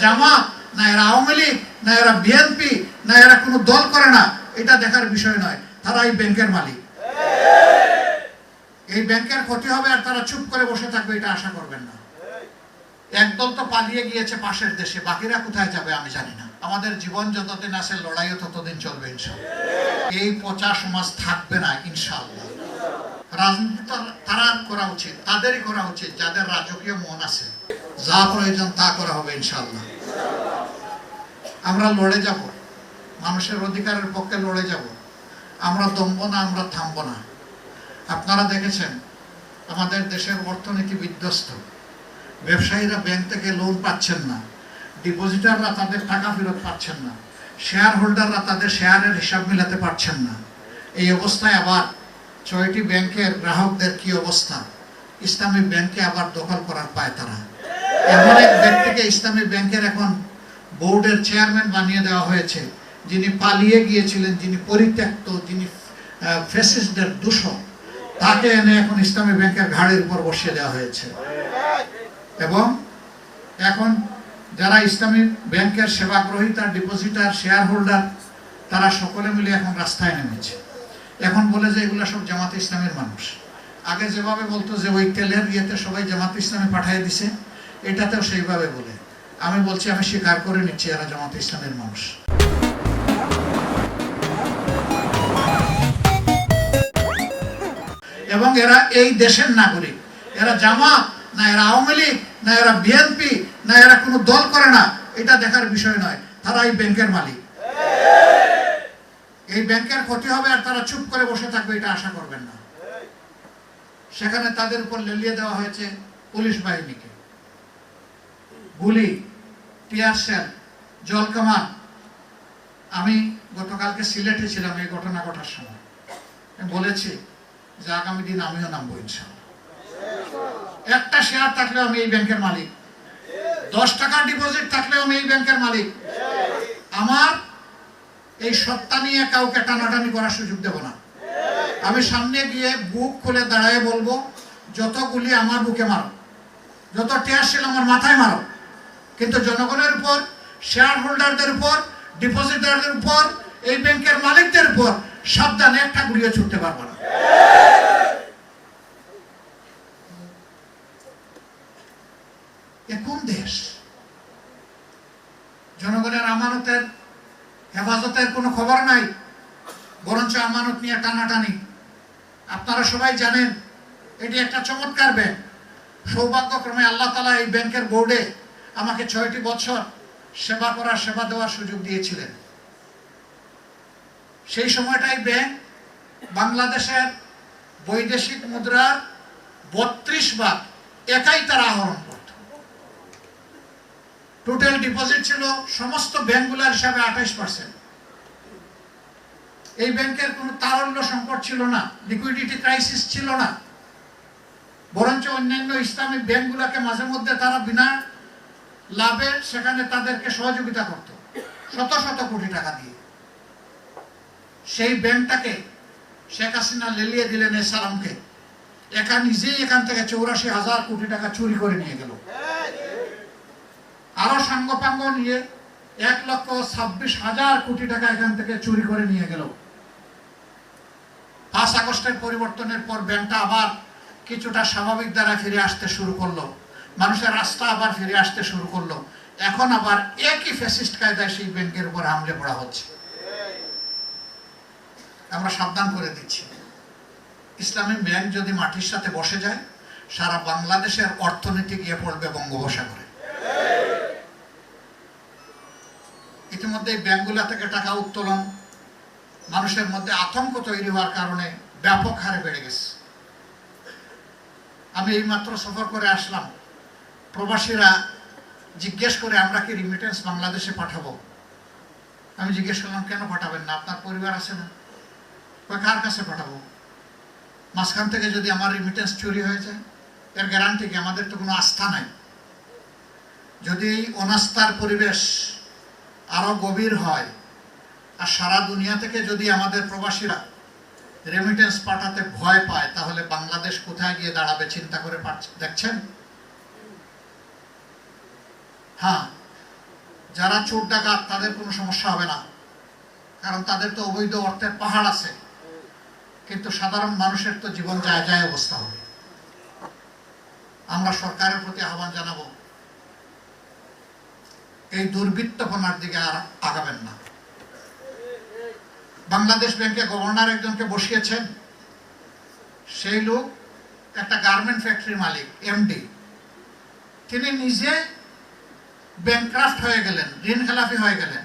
জামাত, না এরা আওয়ামী লীগ, না এরা বিএনপি, না এরা কোনো দল করে না, এটা দেখার বিষয় নয়। তারা এই ব্যাংকের মালিক। এই ব্যাংকের ক্ষতি হবে আর তারা চুপ করে বসে থাকবে, এটা আশা করবেন না। একদল তো পালিয়ে গিয়েছে পাশের দেশে, বাকিরা কোথায় যাবে আমি জানি না। আমাদের জীবন যতদিন আছে লড়াইও ততদিন চলবে ইনশাআল্লাহ। এই পচা সমাজ থাকবে না ইনশাআল্লাহ। রাজনীতি তারা করা উচিত, তাদেরই করা উচিত যাদের রাজকীয় মন আছে। যা প্রয়োজন তা করা হবে ইনশাআল্লাহ। আমরা লড়ে যাব, মানুষের অধিকারের পক্ষে লড়ে যাব। আমরা দমব না, আমরা থামব না। আপনারা দেখেছেন আমাদের দেশের অর্থনীতি বিধ্বস্ত। ব্যবসায়ীরা ব্যাংক থেকে লোন পাচ্ছেন না, ডিপোজিটাররা তাদের টাকা ফেরত পাচ্ছেন না, শেয়ার হোল্ডাররা তাদের শেয়ারের হিসাব মিলাতে পারছেন না। এই অবস্থায় আবার ৬টি ব্যাংকের গ্রাহকদের কি অবস্থা? ইসলামী ব্যাংকে আবার দখল করার পায় তারা। এমন এক ব্যক্তিকে ইসলামী ব্যাংকের এখন বোর্ডের চেয়ারম্যান বানিয়ে দেওয়া হয়েছে, যিনি পালিয়ে গিয়েছিলেন, যিনি পরিত্যক্ত, যিনি ফ্যাসিস্টদের দূষক, তাকে এনে এখন ইসলামী ব্যাংকের ঘাড়ের উপর বসিয়ে দেওয়া হয়েছে। এবং এখন যারা ইসলামী ব্যাংকের সেবাগ্রহীতা, ডিপোজিটার, শেয়ার হোল্ডার, তারা সকলে মিলে এখন রাস্তায় নেমেছে। এখন বলে যে এগুলো সব জামাতে ইসলামের মানুষ। আগে যেভাবে বলতো যে ওই তেলের ইয়েতে সবাই জামাতে ইসলামে পাঠিয়ে দিছে, এটাতেও সেইভাবে বলে। আমি বলছি, আমি স্বীকার করে নিচ্ছি এরা জামাতে ইসলামের মানুষ। এবং এরা এই দেশের নাগরিক। এরা জামাত, না এরা আওয়ামী লীগ, না এরা বিএনপি, না এরা কোনো দল করে না, এটা দেখার বিষয় নয়। তারা এই ব্যাংকের মালিক। এই ব্যাংকের ক্ষতি হবে আর তারা চুপ করে বসে থাকবে, এটা আশা করবেন না। সেখানে তাদের উপর লেলিয়ে দেওয়া হয়েছে পুলিশ বাহিনীকে, গুলি, টিয়ার শেল, জলকামান। আমি গতকালকে সিলেটে ছিলাম এই ঘটনা ঘটার সময়। বলেছি যে আগামী দিন আমিও নামবো ইনশাআল্লাহ। একটা শেয়ার থাকলেও আমি এই ব্যাংকের মালিক, 10 টাকার ডিপোজিট থাকলেও আমি এই ব্যাংকের মালিক। আমার এই সত্তা নিয়ে কাউকে টানাটানি করার সুযোগ দেব না। আমি সামনে গিয়ে বুক খুলে দাঁড়ায় বলবো, যত গুলি আমার বুকে মারো, যত টিয়ার শেল আমার মাথায় মারো, কিন্তু জনগণের উপর, শেয়ার হোল্ডারদের উপর, ডিপোজিটারদের উপর, এই ব্যাংকের মালিকদের উপর সাবধানে একটা গুলিও ছুটতে পারবো না। কোন দেশ? জনগণের আমানতের হেফাজতের কোনো খবর নাই, বরঞ্চ আমানত নিয়ে টানাটানি। আপনারা সবাই জানেন এটি একটা চমৎকার ব্যাংক। সৌভাগ্যক্রমে আল্লাহ তাআলা এই ব্যাংকের বোর্ডে আমাকে ৬টি বছর সেবা দেওয়ার সুযোগ দিয়েছিলেন। সেই সময়টাই ব্যাংক বাংলাদেশের বৈদেশিক মুদ্রার ৩২ ভাগ একাই তারা আহরণ করত। টোটাল ডিপোজিট ছিল সমস্ত ব্যাংকগুলোর হিসাবে ২৮%। এই ব্যাংকের কোনো তারল্য সংকট ছিল না, লিকুইডিটি ক্রাইসিস ছিল না, বরঞ্চ অন্যান্য ইসলামিক ব্যাংকগুলোকে মাঝে মধ্যে তারা বিনা লাভে সেখানে তাদেরকে সহযোগিতা করত শত শত কোটি টাকা দিয়ে। সেই ব্যাংকটাকে শেখ হাসিনা লেলিয়ে দিলেন এসালামকে। নিজেই এখান থেকে ৮৪,০০০ কোটি টাকা চুরি করে নিয়ে গেল। আরো সাঙ্গপাঙ্গ নিয়ে ১,২৬,০০০ কোটি টাকা এখান থেকে চুরি করে নিয়ে গেল। ৫ আগস্টের পরিবর্তনের পর ব্যাংকটা আবার কিছুটা স্বাভাবিক দ্বারা ফিরে আসতে শুরু করলো, মানুষের রাস্তা আবার ফিরে আসতে শুরু করলো। এখন আবার একই ফ্যাসিস্ট কায়দায় সেই ব্যাংকের উপর হামলে পড়া হচ্ছে। আমরা সাবধান করে দিচ্ছি, ইসলামী ব্যাংক যদি মাটির সাথে বসে যায়, সারা বাংলাদেশের অর্থনীতি গিয়ে পড়বে বঙ্গোপসাগরে। ইতিমধ্যে ব্যাংকগুলো থেকে টাকা উত্তোলন মানুষের মধ্যে আতঙ্ক তৈরি হওয়ার কারণে ব্যাপক হারে বেড়ে গেছে। আমি এইমাত্র সফর করে আসলাম, প্রবাসীরা জিজ্ঞেস করে আমরা কি রিমিটেন্স বাংলাদেশে পাঠাবো। আমি জিজ্ঞেস করলাম, কেন পাঠাবেন না? আপনার পরিবার আছে না? কার কাছে পাঠাবো? মাঝখান থেকে যদি আমার রিমিটেন্স চুরি হয়ে যায়, এর গ্যারান্টি কি? আমাদের তো কোনো আস্থা নাই। যদি অনাস্থার পরিবেশ আরো গভীর হয় আর সারা দুনিয়া থেকে যদি আমাদের প্রবাসীরা রেমিটেন্স পাঠাতে ভয় পায়, তাহলে বাংলাদেশ কোথায় গিয়ে দাঁড়াবে চিন্তা করে দেখছেন? হ্যাঁ, যারা চোর ডাকাত তাদের কোনো সমস্যা হবে না, কারণ তাদের তো অবৈধ অর্থের পাহাড় আছে, কিন্তু সাধারণ মানুষের তো জীবন যায় যায় অবস্থা হবে। আমরা সরকারের প্রতি আহ্বান জানাবো, এই দুর্বৃত্তপনার দিকে আর আগাবেন না। বাংলাদেশ ব্যাংকে গভর্নর একজনকে বসিয়েছেন, সেই লোক একটা গার্মেন্ট ফ্যাক্টরির মালিক, এমডি। তিনি নিজে ব্যাংক্রাফট হয়ে গেলেন, ঋণ খেলাপি হয়ে গেলেন।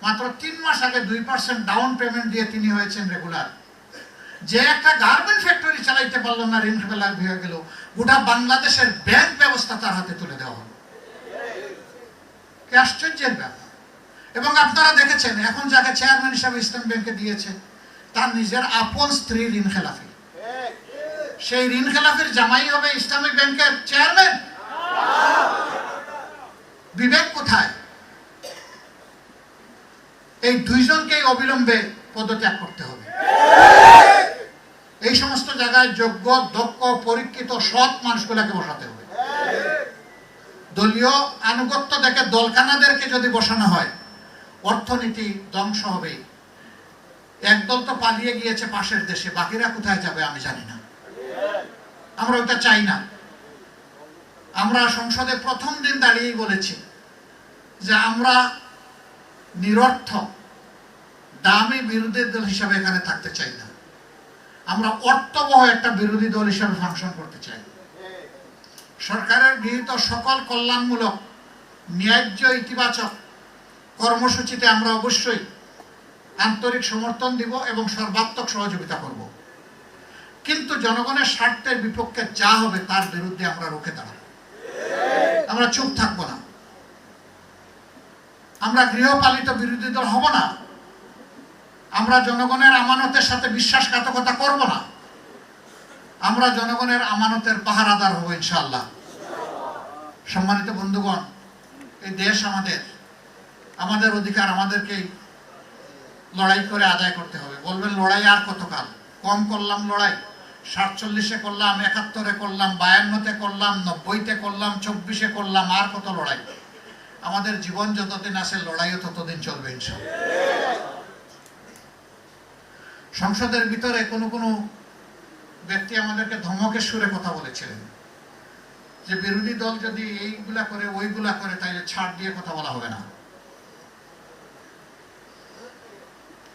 মাত্র 3 মাস আগে 2% ডাউন পেমেন্ট দিয়ে তিনি হয়েছেন রেগুলার। যে একটা গার্মেন্ট ফ্যাক্টরি চালাইতে পারলো না, ঋণ খেলাপি হয়ে গেল, গোটা বাংলাদেশের ব্যাংক ব্যবস্থা তার হাতে তুলে দেওয়া হলো। কি আশ্চর্যের ব্যাপার। এবং আপনারা দেখেছেন এখন যাকে চেয়ারম্যান হিসাবে ইসলাম ব্যাংকে দিয়েছে, তার নিজের আপন স্ত্রী ঋণ খেলাপি। সেই ঋণ খেলাপির জামাই হবে ইসলামী ব্যাংকের চেয়ারম্যান? বিবেক কোথায়? এই দুইজনকেই অবিলম্বে পদত্যাগ করতে হবে। এই সমস্ত জায়গায় যোগ্য, দক্ষ, পরীক্ষিত, সৎ মানুষগুলোকে বসাতে হবে। দলীয় আনুগত্য দেখে দলকানাদেরকে যদি বসানো হয়, অর্থনীতি ধ্বংস হবে। একদল তো পালিয়ে গিয়েছে পাশের দেশে, বাকিরা কোথায় যাবে আমি জানি না। আমরা ওটা চাই না। আমরা সংসদে প্রথম দিন দাঁড়িয়েই বলেছি যে আমরা নিরর্থক দামি বিরোধী দল হিসাবে এখানে থাকতে চাই না। আমরা অর্থবহ একটা বিরোধী দল হিসাবে ফাংশন করতে চাই। সরকারের গৃহীত সকল কল্যাণমূলক, ন্যায্য, ইতিবাচক কর্মসূচিতে আমরা অবশ্যই আন্তরিক সমর্থন দিব এবং সর্বাত্মক সহযোগিতা করব। কিন্তু জনগণের স্বার্থের বিপক্ষে যা হবে তার বিরুদ্ধে আমরা রুখে দাঁড়াবো। আমরা চুপ থাকবো না। আমরা গৃহপালিত বিরোধী দল হব না। আমরা জনগণের আমানতের সাথে বিশ্বাসঘাতকতা করব না। আমরা জনগণের আমানতের পাহারাদার হব ইনশাআল্লাহ। সম্মানিত বন্ধুগণ, এই দেশ আমাদের, আমাদের অধিকার আমাদেরকেই লড়াই করে আদায় করতে হবে। বলবেন লড়াই আর কতকাল? কম করলাম লড়াই, 47-এ করলাম, 71-এ করলাম, 52-তে করলাম, 90-তে করলাম, 24-এ করলাম, আর কত লড়াই? আমাদের জীবন যতদিন আছে লড়াইও ততদিন চলবে ইনশাআল্লাহ। সংসদের ভিতরে কোনো ব্যক্তি আমাদেরকে ধমকের সুরে কথা বলেছিলেন যে বিরোধী দল যদি এইগুলা করে ওইগুলা করে তাইলে ছাড় দিয়ে কথা বলা হবে না।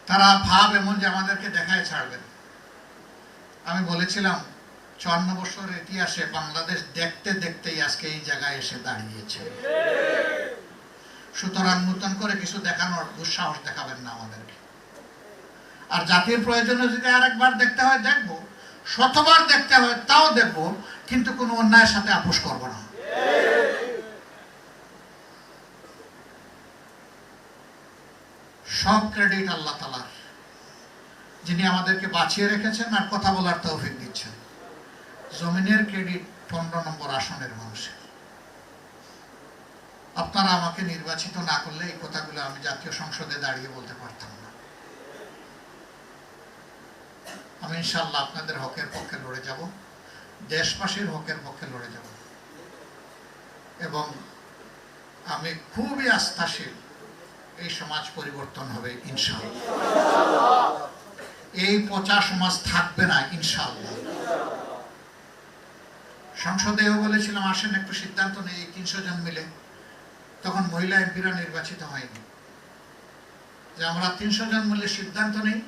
তারা ভাব এমন যে আমাদেরকে দেখায় ছাড়বেন। আমি বলেছিলাম 54 বছর ইতিহাসে বাংলাদেশ দেখতে দেখতেই আজকে এই জায়গায় এসে দাঁড়িয়েছে। সুতরাং নতুন করে কিছু দেখানোর দুঃসাহস দেখাবেন না আমাদেরকে। আর জাতির প্রয়োজনে যদি আরেকবার দেখতে হয় দেখব, শতবার দেখতে হয় তাও দেখব, কিন্তু কোনো অন্যায়ের সাথে আপোষ করব না। সব ক্রেডিট আল্লাহ তাআলার, যিনি আমাদেরকে বাঁচিয়ে রেখেছেন আর কথা বলার তৌফিক দিচ্ছেন। জমিনের ক্রেডিট 15 নম্বর আসনের মানুষের। আপনারা আমাকে নির্বাচিত না করলে এই কথাগুলো আমি জাতীয় সংসদে দাঁড়িয়ে বলতে পারতাম না। আমি ইনশাআল্লাহ আপনাদের হকের পক্ষে লড়ে যাব, দেশবাসীর হকের পক্ষে লড়ে যাব, এবং আমি খুবই আস্থাশীল এই সমাজ পরিবর্তন হবে ইনশাআল্লাহ। এই পচা সমাজ থাকবে না ইনশাআল্লাহ। সংসদেও বলেছিলাম আসেন একটু সিদ্ধান্ত নেই, 300 জন মিলে। তখন মহিলা এমপিরা নির্বাচিত হয়নি। যে আমরা 300 জন মিলে সিদ্ধান্ত নেই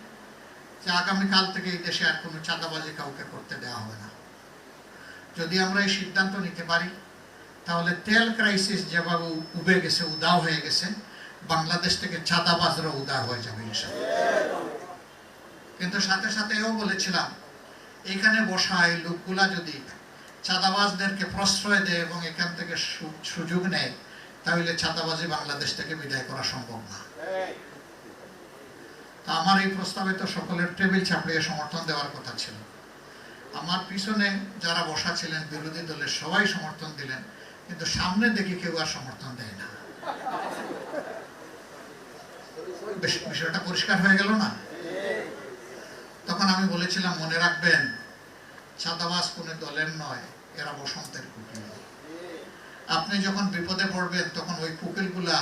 যে আগামীকাল থেকে এই দেশে আর কোনো চাঁদাবাজি কাউকে করতে দেওয়া হবে না। যদি আমরা এই সিদ্ধান্ত নিতে পারি তাহলে তেল ক্রাইসিস যেভাবে উবে গেছে, উদাও হয়ে গেছে, বাংলাদেশ থেকে চাঁদাবাজরা উদার হয়ে যাবে ইনশাআল্লাহ। কিন্তু সাথে সাথে এও বলেছিলাম এখানে বসা এই লোকগুলা যদি চাঁদাবাজদেরকে প্রশ্রয় দেয় এবং এখান থেকে সুযোগ নেয়, তাহলে চাঁদাবাজি বাংলাদেশ থেকে বিদায় করা সম্ভব না। তা আমার এই প্রস্তাবে তো সকলের টেবিল চাপড়িয়ে সমর্থন দেওয়ার কথা ছিল। আমার পিছনে যারা বসা ছিলেন বিরোধী দলের সবাই সমর্থন দিলেন, কিন্তু সামনে দেখি কেউ আর সমর্থন দেয় না। বিষয়টা পরিষ্কার হয়ে গেল না? তখন আমি বলেছিলাম মনে রাখবেন, চাঁদাবাজ কোনো দলের নয়, এরা বসন্তের কুকিল। আপনি যখন বিপদে পড়বেন তখন ওই কুকিলগুলা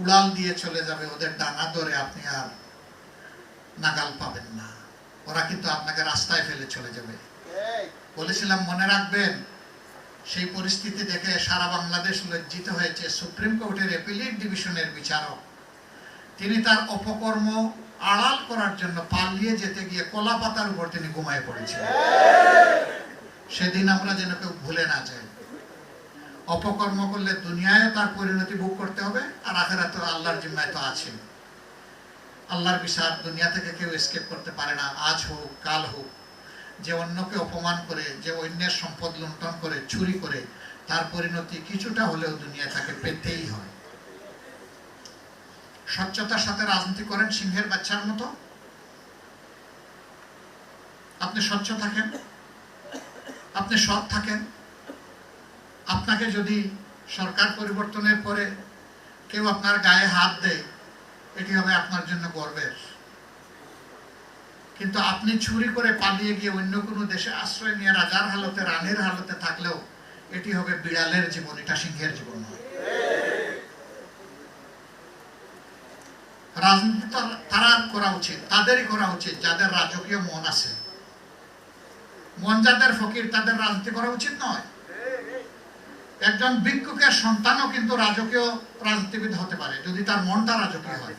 উড়াল দিয়ে চলে যাবে, ওদের ডানা ধরে আপনি আর নাগাল পাবেন না। ওরা কিন্তু আপনাকে রাস্তায় ফেলে চলে যাবে। বলেছিলাম মনে রাখবেন, সেই পরিস্থিতি দেখে সারা বাংলাদেশ লজ্জিত হয়েছে। সুপ্রিম কোর্টের অ্যাপিলেট ডিভিশনের বিচারক, তিনি তার অপকর্ম আড়াল করার জন্য পালিয়ে যেতে গিয়ে কলা পাতার উপর তিনি ঘুমায় পড়েছিলেন। সেদিন আমরা যেন কেউ ভুলে না যাই। অপকর্ম করলে দুনিয়ায় তার পরিণতি ভোগ করতে হবে, আর আখিরাতে আল্লাহর জিম্মায় তো আছে। আল্লাহর বিচার দুনিয়া থেকে কেউ এসকেপ করতে পারে না, আজ হোক কাল হোক। যে অন্যকে অপমান করে, যে অন্যের সম্পদ লুণ্ঠন করে, চুরি করে, তার পরিণতি কিছুটা হলেও দুনিয়া তাকে পেতেই হয়। স্বচ্ছতার সাথে রাজনীতি করেন সিংহের বাচ্চার মতো। আপনি স্বচ্ছ থাকেন, আপনি সৎ থাকেন। আপনাকে যদি সরকার পরিবর্তনের পরে কেউ আপনার গায়ে হাত দেয়, এটি হবে আপনার জন্য গর্বের। কিন্তু আপনি চুরি করে পালিয়ে গিয়ে অন্য কোনো দেশে আশ্রয় নিয়ে রাজার হালতে, রানীর হালতে থাকলেও এটি হবে বিড়ালের জীবন, এটা সিংহের জীবন নয়। রাজনীতি তারা করা উচিত, তাদেরই করা উচিত যাদের রাজকীয় মন আছে। মন যাদের ফকির, তাদের রাজনীতি করা উচিত নয়। একজন ভিক্ষুকের সন্তানও কিন্তু রাজকীয় রাজনীতিবিদ হতে পারে যদি তার মনটা রাজকীয় হয়।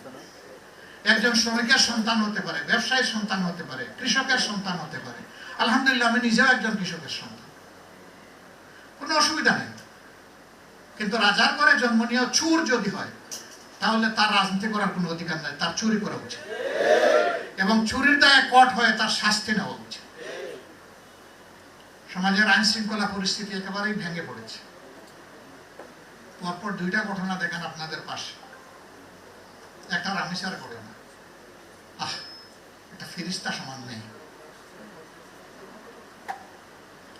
একজন শ্রমিকের সন্তান হতে পারে, ব্যবসায়ীর সন্তান হতে পারে, কৃষকের সন্তান হতে পারে। আলহামদুলিল্লাহ, আমি নিজেও একজন কৃষকের সন্তান, কোনো অসুবিধা নেই। কিন্তু রাজার ঘরে জন্ম নিয়ে চুর যদি হয়, তাহলে তার রাজনীতি করার কোনো অধিকার নাই, তার চুরি করা উচিত। এবং চুরির দায়ে কট হয়ে তার শাস্তি নেওয়া উচিত। সমাজের আইন শৃঙ্খলা পরিস্থিতি একেবারেই ভেঙে পড়েছে। পরপর দুইটা ঘটনা দেখেন আপনাদের পাশে। একটা রামেসার ঘটনা, এটা ফিরিস্তা সমান নেই।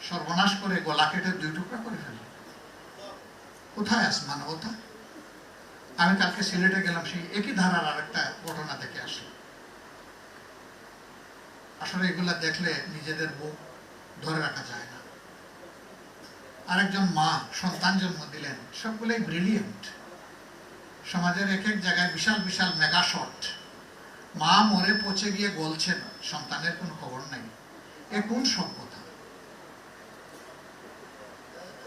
সর্বনাশ করে গলা কেটে 2 টুকরা করে ফেলে। কোথায় আছে মানবতা? আমি কালকে সিলেটে গেলাম, সেই একই ধারার আরেকটা ঘটনা দেখে আসলাম। আসলে এগুলা দেখলে নিজেদের বুক ধরে রাখা যায় না। আরেকজন মা সন্তান জন্ম দিলেন, সবগুলোই ব্রিলিয়েন্ট। সমাজের এক এক জায়গায় বিশাল বিশাল মেগা শট। মা মরে পচে গিয়ে গলছেন, সন্তানের কোনো খবর নাই। এ কোন সভ্যতা?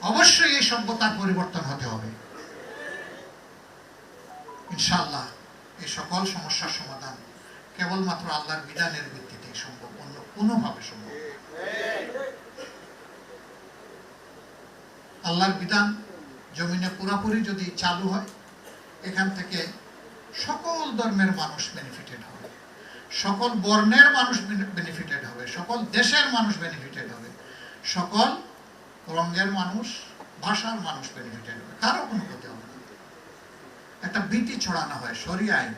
অবশ্যই এই সভ্যতার পরিবর্তন হতে হবে ইনশাআল্লাহ। এই সকল সমস্যার সমাধান কেবলমাত্র আল্লাহর বিধানের ভিত্তিতে সম্ভব, অন্য কোনোভাবে সম্ভব। আল্লাহর বিধান জমিনে পুরোপুরি যদি চালু হয়, এখান থেকে সকল ধর্মের মানুষ বেনিফিটেড হবে, সকল বর্ণের মানুষ বেনিফিটেড হবে, সকল দেশের মানুষ বেনিফিটেড হবে, সকল রঙের মানুষ, ভাষার মানুষ বেনিফিটেড হবে, কারো কোনো ক্ষতি হবে না। একটা ভীতি ছড়ানো হয় শরিয়া আইন,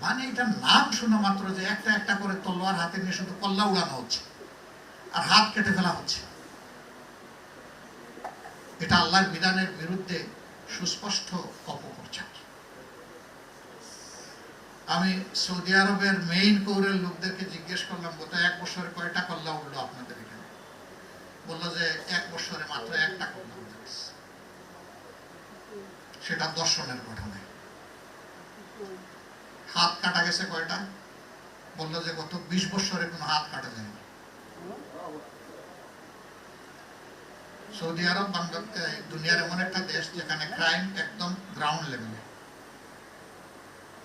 মানে এটা নাম শোনা মাত্র যে একটা একটা করে তলোয়ার হাতে নিয়ে শুধু কল্লা উড়ানো হচ্ছে আর হাত কেটে ফেলা হচ্ছে। এটা আল্লাহর বিধানের বিরুদ্ধে সুস্পষ্ট অপপ্রচার। আমি সৌদি আরবের মেইন কৌরের লোকদেরকে জিজ্ঞেস করলাম, গত 1 বছরে কয়টা কল্লা উঠলো আপনাদের এখানে? বললো যে 1 বছরে মাত্র 1টা কল্লা উঠেছে, সেটা দর্শনের ঘটনায়। হাত কাটা গেছে কয়টা? বললো যে গত 20 বছরে কোনো হাত কাটা যায়নি। সৌদি আরব দুনিয়ার এমন একটা দেশ যেখানে ক্রাইম একদম গ্রাউন্ড লেভেলে,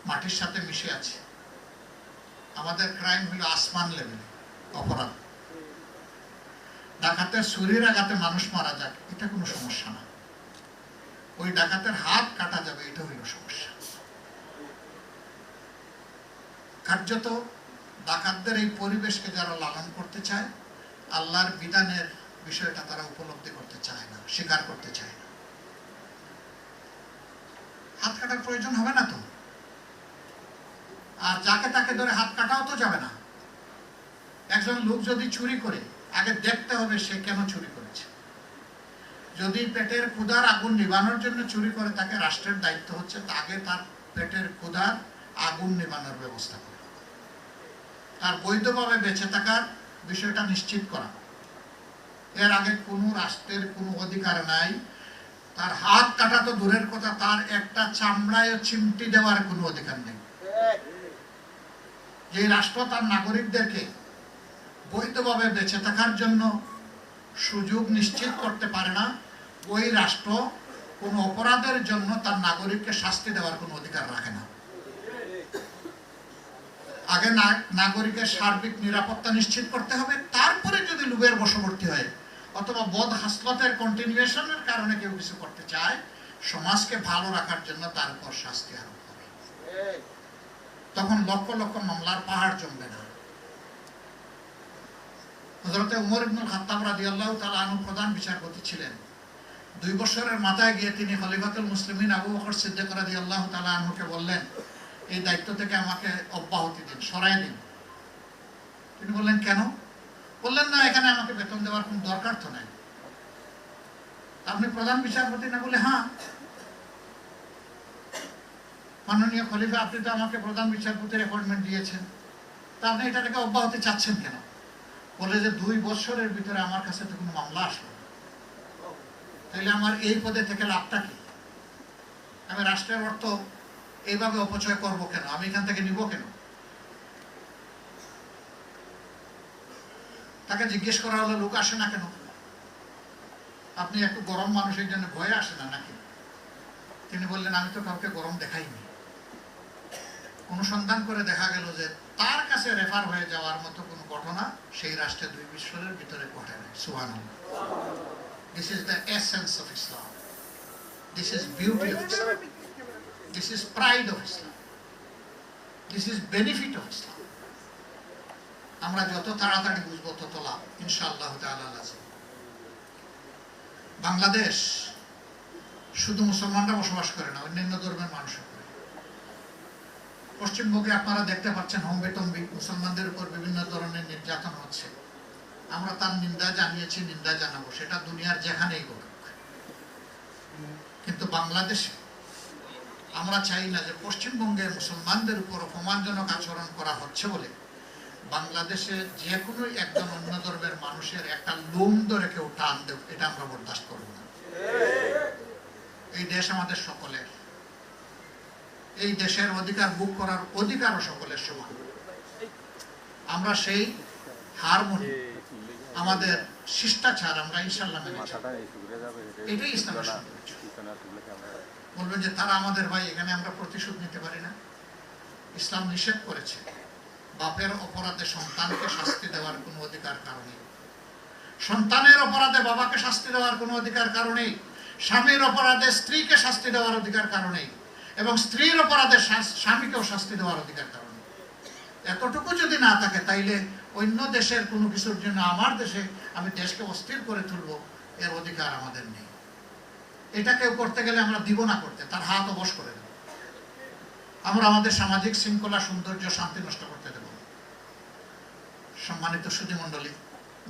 মাটির সাথে মিশে আছে। আমাদের ক্রাইম হলো আসমান লেভেলে অপরাধ। ডাকাতের ছুরির আঘাতে মানুষ মারা যাক, এটা কোনো সমস্যা না। ওই ডাকাতের হাত কাটা যাবে, এটা হইল সমস্যা। কার্যত ডাকাতদের এই পরিবেশকে যারা লালন করতে চায়, আল্লাহর বিধানের বিষয়টা তারা উপলব্ধি করতে চায় না, স্বীকার করতে চায় না। হাত কাটার প্রয়োজন হবে না তো, আর যাকে তাকে ধরে হাত কাটাও তো যাবে না। একজন লোক যদি চুরি করে, আগে দেখতে হবে সে কেন চুরি করেছে। যদি পেটের ক্ষুধার আগুন নিবানোর জন্য চুরি করে, তাকে রাষ্ট্রের দায়িত্ব হচ্ছে আগে তার পেটের ক্ষুধার আগুন নিবানোর ব্যবস্থা করা, তার বৈধভাবে বেঁচে থাকার বিষয়টা নিশ্চিত করা। এর আগে কোনো রাষ্ট্রের কোনো অধিকার নাই তার হাত কাটা তো দূরের কথা, তার একটা চামড়ায় চিমটি দেওয়ার কোনো অধিকার নেই। যে রাষ্ট্র তার নাগরিকদেরকে বৈধভাবে বেঁচে থাকার জন্য সুযোগ নিশ্চিত করতে পারে না, ওই রাষ্ট্র কোনো অপরাধের জন্য তার নাগরিককে শাস্তি দেওয়ার কোনো অধিকার রাখে না। আগে নাগরিকের সার্বিক নিরাপত্তা নিশ্চিত করতে হবে, তারপরে যদি লোভের বশবর্তী হয় অথবা বদ হাসলতের কন্টিনিউশনের কারণে কেউ কিছু করতে চায়, সমাজকে ভালো রাখার জন্য তার উপর শাস্তি আরোপ হবে। তখন লক্ষ লক্ষ মামলার পাহাড় জমবে না। হযরত উমর ইবনুল খাত্তাব রাদিয়াল্লাহু তাআলা আনহু প্রধান বিচারপতি ছিলেন। 2 বছরের মাথায় গিয়ে তিনি খলিফাতুল মুসলিমিন আবু বকর সিদ্দিক রাদিয়াল্লাহু তাআলা আনহুকে বললেন, এই দায়িত্ব থেকে আমাকে অব্যাহতি দিন, সরাই দিন। তিনি বললেন, কেন? বললেন, না, এখানে আমাকে বেতন দেওয়ার কোনো দরকার তো নাই। আপনি প্রধান বিচারপতি না? বলে, হ্যাঁ। মাননীয় খলিফা, আপনি তো আমাকে প্রধান বিচারপতির অ্যাপয়েন্টমেন্ট দিয়েছেন, তা আপনি এটাকে অব্যাহতি চাচ্ছেন কেন? বলে যে 2 বছরের ভিতরে আমার কাছে তো কোনো মামলা আসলো, তাহলে আমার এই পদে থেকে লাভটা কি? আমি রাষ্ট্রের অর্থ এইভাবে অপচয় করব কেন? আমি এখান থেকে নিব কেন? তাকে জিজ্ঞেস করা হলো, লোক আসে না কেন? আপনি একটু গরম মানুষের জন্য ভয়ে আসে না নাকি? তিনি বললেন, আমি তো কাউকে গরম দেখাইনি। অনুসন্ধান করে দেখা গেল যে তার কাছে রেফার হয়ে যাওয়ার মতো কোনো ঘটনা সেই রাষ্ট্রে 2 বছরের ভিতরে ঘটে নাই। সুবহানাল্লাহ। This is the essence of Islam. This is beauty of Islam. This is pride of Islam. This is benefit of Islam. আমরা যত তাড়াতাড়ি বুঝবো তত লাভ ইনশাআল্লাহ তাআলা। বাংলাদেশ শুধু মুসলমানরা বসবাস করে না, অন্যান্য ধর্মের মানুষও করে। পশ্চিমবঙ্গে আপনারা দেখতে পাচ্ছেন হম্বিতম্বি মুসলমানদের উপর বিভিন্ন ধরনের নির্যাতন হচ্ছে। আমরা তার নিন্দা জানিয়েছি, নিন্দা জানাবো, সেটা দুনিয়ার যেখানেই হোক। কিন্তু বাংলাদেশে আমরা চাই না যে পশ্চিমবঙ্গের মুসলমানদের উপর অপমানজনক আচরণ করা হচ্ছে বলে বাংলাদেশে যে কোনো একজন অন্য ধর্মের মানুষের একটা লোম ধরে কেউ টান দেব, এটা আমরা বরদাস্ত করব না। এই দেশ আমাদের সকলের। এই দেশের অধিকার ভোগ করার অধিকারও সকলের সমান। আমরা সেই হারমোনি, আমাদের শিষ্টাচার আমরা ইনশাআল্লাহ মেনে চলব। এটাই ইসলামের সৌন্দর্য। বলবেন যে তারা আমাদের ভাই, এখানে আমরা প্রতিশোধ নিতে পারি না। ইসলাম নিষেধ করেছে বাপের অপরাধে সন্তানকে শাস্তি দেওয়ার কোনো অধিকার কারণে, সন্তানের অপরাধে বাবাকে শাস্তি দেওয়ার কোনো অধিকার কারণে, স্বামীর অপরাধে স্ত্রীকে শাস্তি দেওয়ার অধিকার কারণে, এবং স্ত্রীর অপরাধে স্বামীকেও শাস্তি দেওয়ার অধিকার কারণে। এতটুকু যদি না থাকে, তাইলে অন্য দেশের কোনো কিছুর জন্য আমার দেশে আমি দেশকে অস্থির করে তুলব, এর অধিকার আমাদের নেই। এটা কেউ করতে গেলে আমরা দিব না করতে, তার হাত অবশ করে দেব। আমরা আমাদের সামাজিক শৃঙ্খলা, সৌন্দর্য, শান্তি নষ্ট করতে দেব। সম্মানিত সুধীমণ্ডলী,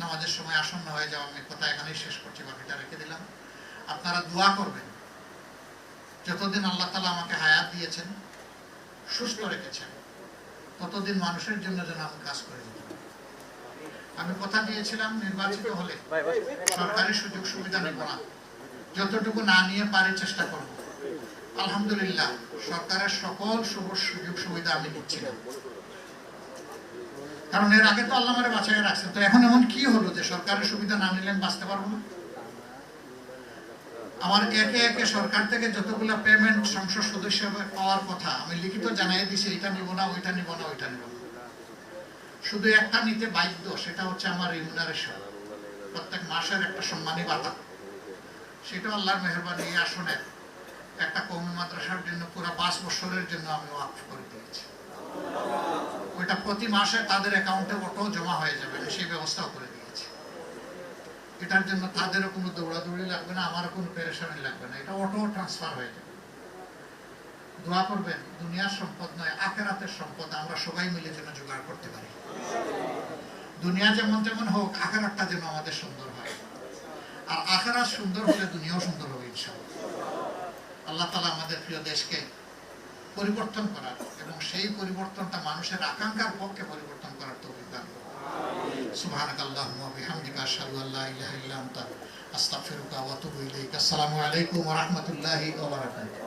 নামাজের সময় আসন্ন হয়ে যাওয়া, আমি কথা এখানেই শেষ করছি, বাকিটা রেখে দিলাম। আপনারা দোয়া করবেন, যতদিন আল্লাহ তাআলা আমাকে হায়াত দিয়েছেন, সুস্থ রেখেছেন, ততদিন মানুষের জন্য যেন আমি কাজ করে যেতে পারি। আমি কথা দিয়েছিলাম নির্বাচিত হলে সরকারি সুযোগ সুবিধা নেব না, যতটুকু না নিয়ে পারি চেষ্টা করব। আলহামদুলিল্লাহ, সরকারের সকল সুযোগ সুবিধা আমি নিচ্ছি না, কারণ এর আগে তো আল্লাহ আমারে বাঁচায় রাখছেন। তো এখন এমন কি হলো যে সরকারের সুবিধা না নিলে বাঁচতে পারবো না? আমার একে একে সরকার থেকে যতগুলো পেমেন্ট সংসদ সদস্য পাওয়ার কথা আমি লিখিত জানাই দিছি, এটা নিব না, ওইটা নিব না, ওইটা নিব না। শুধু একটা নিতে বাধ্য, সেটা হচ্ছে আমার রিমুনারেশন, প্রত্যেক মাসের একটা সম্মানী ভাতা। সেটা আল্লাহর মেহেরবানি এই আসনের একটা কওমি মাদ্রাসার জন্য পুরো 5 বছরের জন্য আমি ওয়াকফ করে দিয়েছি। ওইটা প্রতি মাসে তাদের অ্যাকাউন্টে অটো জমা হয়ে যাবে, সেই ব্যবস্থাও করে দিয়েছি। এটার জন্য তাদেরও কোনো দৌড়াদৌড়ি লাগবে না, আমারও কোনো পেরেশানি লাগবে না, এটা অটো ট্রান্সফার হয়ে যাবে। দোয়া করবেন, দুনিয়ার সম্পদ নয়, আখিরাতের সম্পদ আমরা সবাই মিলে যেন জোগাড় করতে পারি। দুনিয়া যেমন তেমন হোক, আখিরাতটা যেন আমাদের সুন্দর হয়। আর আখিরাত সুন্দর হলে দুনিয়াও সুন্দর হবে ইনশাআল্লাহ। আল্লাহ তাআলা আমাদের প্রিয় দেশকে পরিবর্তন করার এবং সেই পরিবর্তনটা মানুষের আকাঙ্ক্ষার পক্ষে পরিবর্তন করার তৌফিক দান করুন। সুবহানাকাল্লাহুম্মা ওয়া বিহামদিকা আশহাদু আল্লা ইলাহা ইল্লা আনতা আস্তাগফিরুকা ওয়া আতুবু ইলাইক। আসসালামু আলাইকুম ওয়া রাহমাতুল্লাহি ওয়া বারাকাতুহু।